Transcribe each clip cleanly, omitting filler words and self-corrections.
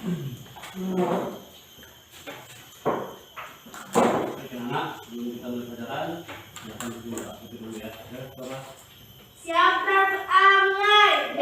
Anak, sebelum kita mulai pelajaran, silakan dulu ya. Siapa angin?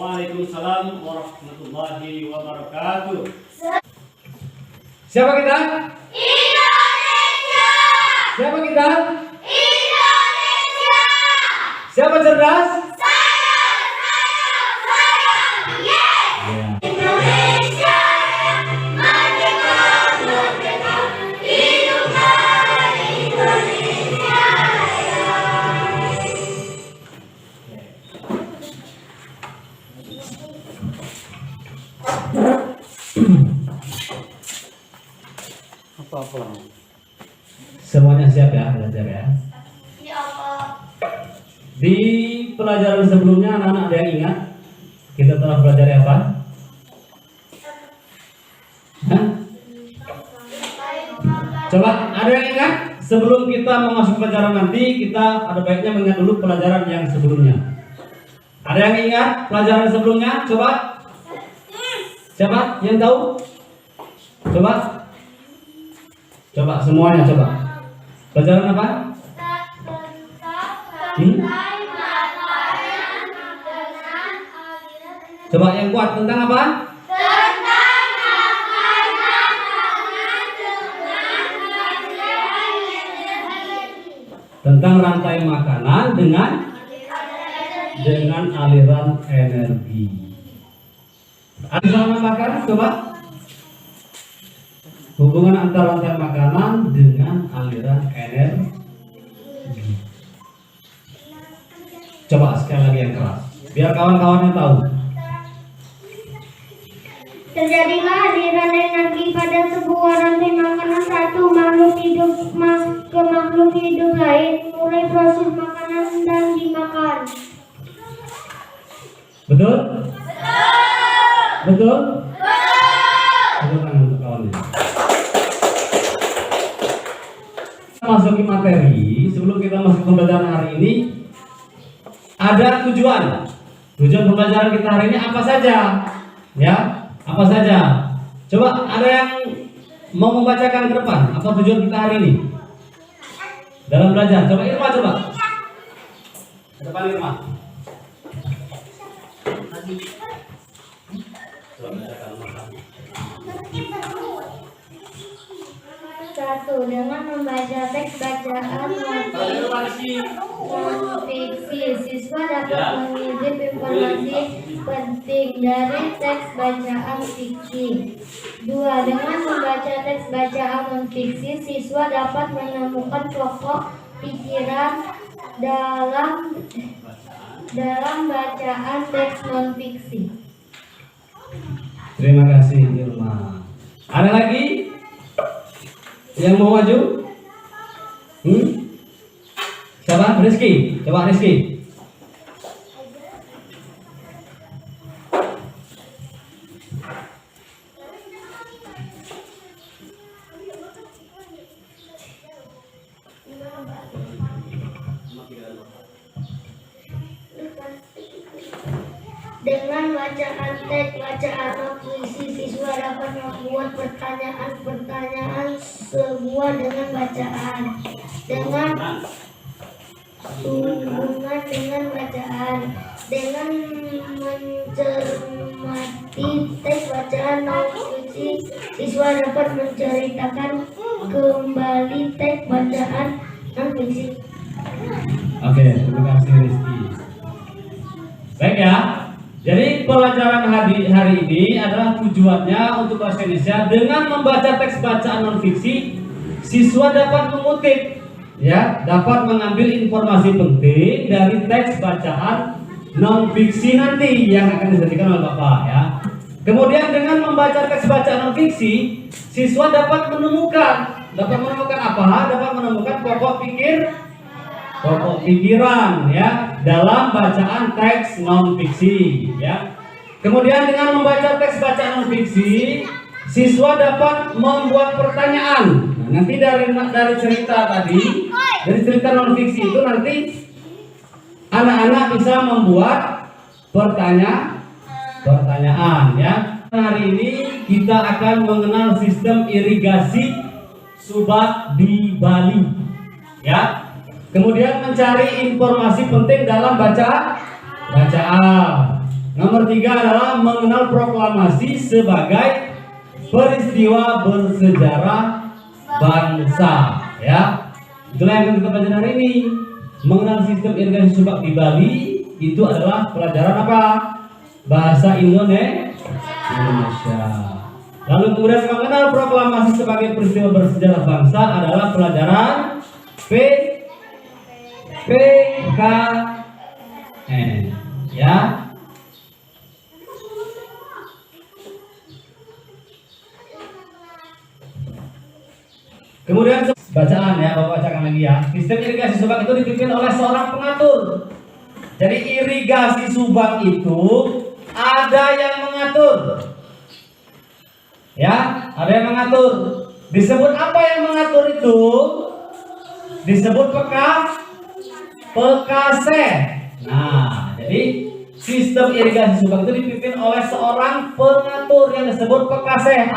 Waalaikumsalam warahmatullahi wabarakatuh. Siapa kita? Indonesia! Siapa kita? Indonesia! Siapa cerdas? Saya! Yes! Indonesia! Merdeka! Merdeka! Hiduplah Indonesia! Apa-apa. Semuanya siap ya belajar ya. Ya Allah. Di pelajaran sebelumnya anak-anak ada yang ingat kita telah belajar apa? Hah? Coba ada yang ingat? Sebelum kita memasuki pelajaran nanti kita ada baiknya mengingat dulu pelajaran yang sebelumnya. Ada yang ingat pelajaran sebelumnya? Coba. Siapa yang tahu? Coba. Coba semuanya coba. Pelajaran apa? Coba yang kuat tentang apa? Tentang rantai makanan dengan aliran energi. Aliran makanan coba. Hubungan antara rantai makanan dengan aliran energi. Coba sekali lagi yang keras, biar kawan-kawannya tahu. Terjadilah aliran energi pada sebuah rantai makanan satu makhluk hidup ke makhluk hidup lain, mulai proses makanan dan dimakan. Betul? Betul? Tepuk tangan untuk kawannya. Masuki materi, sebelum kita masuk pembelajaran hari ini, ada tujuan pembelajaran kita hari ini apa saja? Ya, apa saja? Coba ada yang mau membacakan ke depan apa tujuan kita hari ini dalam belajar? Coba Irma, coba ke depan Irma. Satu, dengan membaca teks bacaan non-fiksi, siswa dapat mengintip informasi penting dari teks bacaan fiksi. Dua, dengan membaca teks bacaan non-fiksi, siswa dapat menemukan pokok pikiran dalam bacaan teks non-fiksi. Terima kasih Irma. Ada lagi yang mau maju? Siapa? Rizky. Coba Rizky. Dengan bacaan teks bacaan puisi, siswa dapat membuat pertanyaan-pertanyaan sebuah dengan bacaan. Dengan hubungan dengan bacaan, dengan mencermati teks bacaan puisi, non-fiksi, siswa dapat menceritakan kembali teks bacaan non-fiksi. Oke, terima kasih Rizky. Baik ya. Jadi pelajaran hari ini adalah tujuannya untuk bahasa Indonesia dengan membaca teks bacaan non-fiksi, siswa dapat mengutip, ya, dapat mengambil informasi penting dari teks bacaan non-fiksi nanti yang akan disajikan oleh Bapak ya. Kemudian dengan membaca teks bacaan non-fiksi, siswa dapat menemukan apa? Dapat menemukan pokok pikiran ya dalam bacaan teks non-fiksi ya. Kemudian dengan membaca teks bacaan non-fiksi, siswa dapat membuat pertanyaan. Nah, nanti dari cerita non-fiksi itu nanti anak-anak bisa membuat pertanyaan ya. Hari ini kita akan mengenal sistem irigasi subak di Bali ya. Kemudian mencari informasi penting dalam bacaan. Nomor 3 adalah mengenal proklamasi sebagai peristiwa bersejarah bangsa ya. Itulah yang akan kita pelajari hari ini. Mengenal sistem irigasi subak di Bali itu adalah pelajaran apa? Bahasa Indonesia. Lalu kemudian mengenal proklamasi sebagai peristiwa bersejarah bangsa adalah pelajaran PKN ya. Kemudian bacaan ya, Bapak bacakan lagi ya. Sistem irigasi subak itu dipimpin oleh seorang pengatur. Jadi irigasi subak itu ada yang mengatur. Ya, ada yang mengatur. Disebut apa yang mengatur itu? Disebut PKC. Nah, jadi sistem irigasi subak itu dipimpin oleh seorang pengatur yang disebut PKC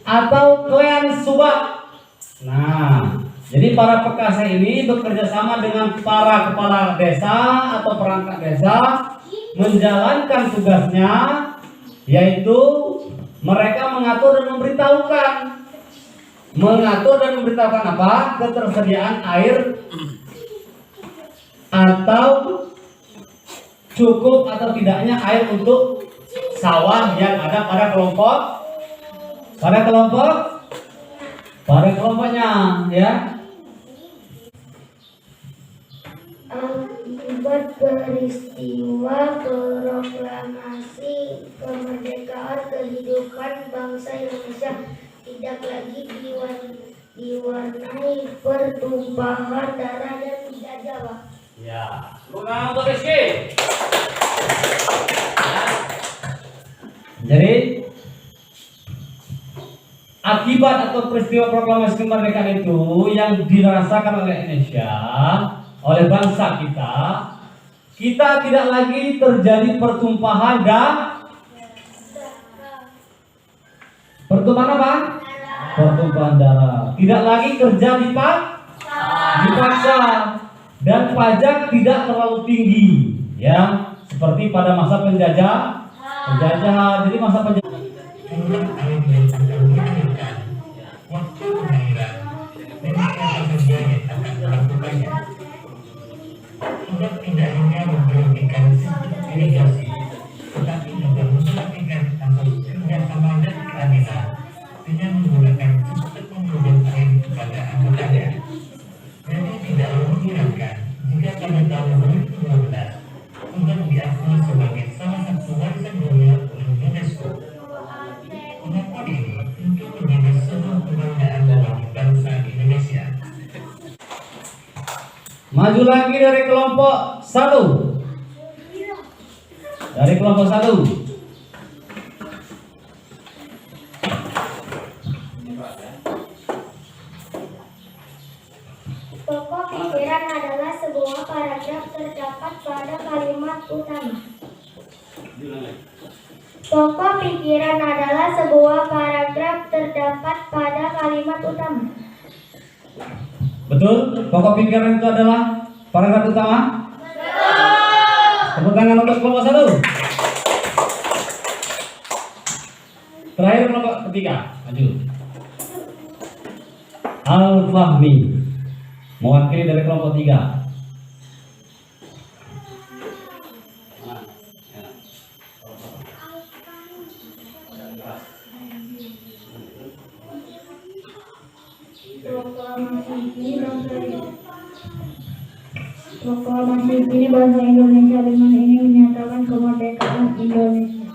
atau klan subak. Nah, jadi para PKC ini bekerja sama dengan para kepala desa atau perangkat desa menjalankan tugasnya, yaitu mereka mengatur dan memberitahukan apa? Ketersediaan air atau cukup atau tidaknya air untuk sawah yang ada pada kelompoknya ya. Akibat peristiwa proklamasi kemerdekaan, kehidupan bangsa Indonesia tidak lagi diwarnai pertumpahan darah dan penjajah, Pak. Ya, bukan untuk Rizky. Jadi akibat atau peristiwa proklamasi kemerdekaan itu yang dirasakan oleh Indonesia, oleh bangsa kita tidak lagi terjadi pertumpahan apa? Pertumpahan darah. Tidak lagi kerja dipaksa dan pajak tidak terlalu tinggi, ya, seperti pada masa penjajahan. Jadi masa penjajahan. Tidak hanya memperhatikan irigasi, tetapi juga memperhatikan kerjasama dan keadilan dengan menggunakan sistem pemberian air kepada anggotanya. Jadi tidak mengherankan jika pada tahun 2012 Subak diakui sebagai salah satu warisan dunia oleh UNESCO. Pengakuan ini tentu menjadi sebuah kebanggaan bagi bangsa Indonesia. Maju lagi dari kelompok 1. Dari kelompok 1. Pokok pikiran adalah sebuah paragraf terdapat pada kalimat utama. Pokok pikiran adalah sebuah paragraf terdapat pada kalimat utama. Betul? Pokok pikiran itu adalah paragraf utama? Betul. Tepuk tangan untuk kelompok 1. Terakhir kelompok ketiga, maju. Al-Fahmi mewakili dari kelompok 3. Proklamasi ini bahasa Indonesia dengan ini menyatakan kemerdekaan Indonesia.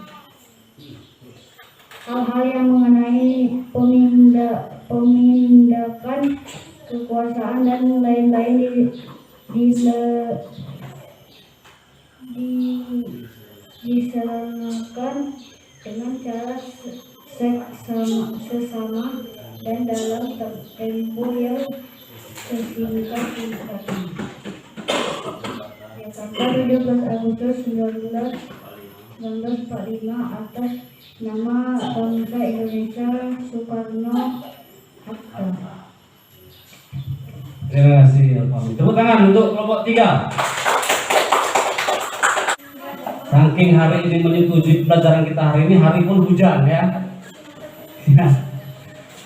Hal-hal yang mengenai pemindahan kekuasaan dan lain-lain diserahkan dengan cara sesama dan dalam tempo yang sesingkat-singkatnya. Tanggal 17 Agustus 1945 atas nama bangsa Indonesia Soekarno-Hatta. Terima kasih Al-Fahmi. Tepuk tangan untuk kelompok 3. Saking hari ini menyetujui pelajaran kita hari ini, hari pun hujan ya.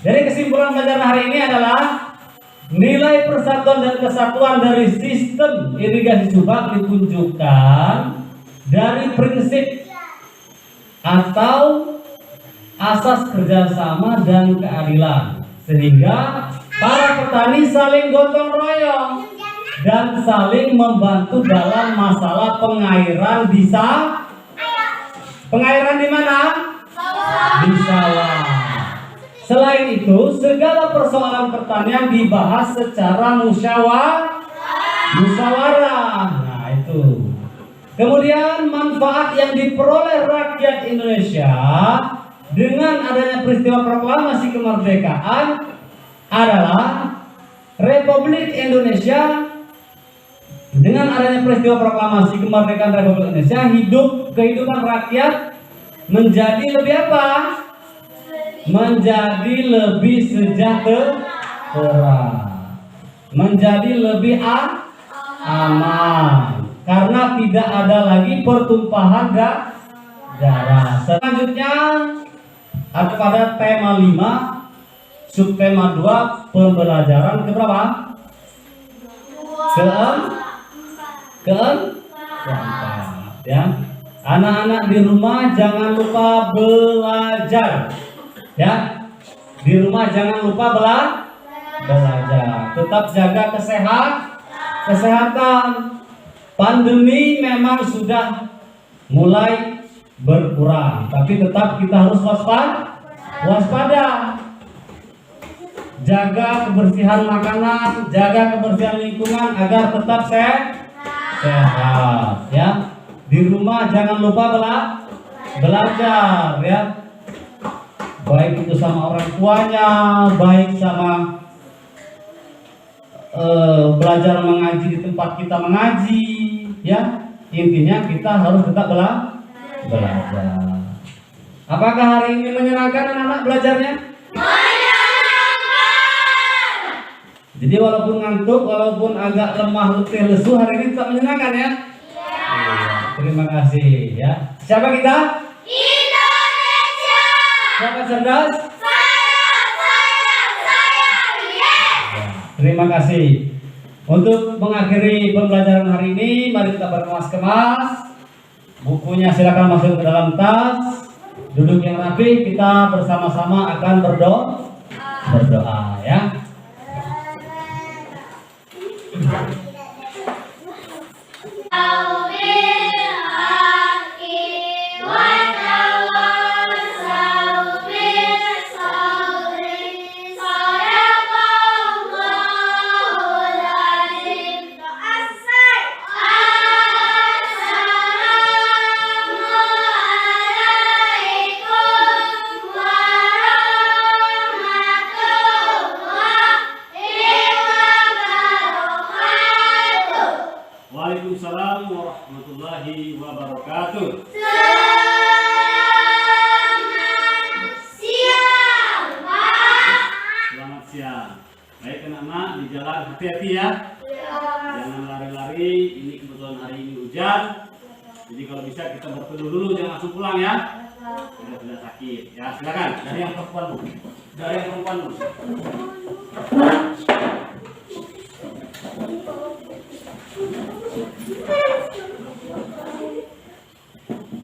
Jadi kesimpulan pelajaran hari ini adalah nilai persatuan dan kesatuan dari sistem irigasi Subak ditunjukkan dari prinsip atau asas kerjasama dan keadilan, sehingga para petani saling gotong royong dan saling membantu dalam masalah pengairan pengairan di mana? Di sawah. Selain itu, segala persoalan pertanian dibahas secara musyawarah. Nah, itu. Kemudian manfaat yang diperoleh rakyat Indonesia dengan adanya peristiwa proklamasi kemerdekaan adalah Republik Indonesia. Dengan adanya peristiwa proklamasi kemerdekaan Republik Indonesia, kehidupan rakyat menjadi lebih apa? Menjadi lebih sejahtera, menjadi lebih aman, karena tidak ada lagi pertumpahan darah. Selanjutnya pada tema 5, subtema 2, pembelajaran keberapa? Keempat ya. Anak-anak di rumah jangan lupa belajar. Ya, di rumah jangan lupa belajar. Tetap jaga kesehatan. Pandemi memang sudah mulai berkurang, tapi tetap kita harus waspada. Jaga kebersihan makanan, jaga kebersihan lingkungan agar tetap sehat. Ya, di rumah jangan lupa belajar ya. Baik itu sama orang tuanya, baik sama belajar mengaji di tempat kita mengaji, ya. Intinya kita harus tetap belajar. Apakah hari ini menyenangkan anak-anak belajarnya? Menyenangkan. Jadi walaupun ngantuk, walaupun agak lemah, letih, lesu, hari ini tetap menyenangkan ya? Terima kasih ya. Siapa kita? Siapa cerdas? Saya. Terima kasih. Untuk mengakhiri pembelajaran hari ini, mari kita berkemas-kemas. Bukunya silakan masuk ke dalam tas. Duduk yang rapi, kita bersama-sama akan berdoa ya. Waalaikumsalam warahmatullahi wabarakatuh. Selamat siang. Baik anak-anak, di jalan hati-hati ya. Jangan lari-lari. Ini kebetulan hari ini hujan. Jadi kalau bisa kita berteduh dulu, jangan langsung pulang ya. Sudah sakit. Ya, silakan dari yang perempuan Bu. Dari yang perempuan Bu.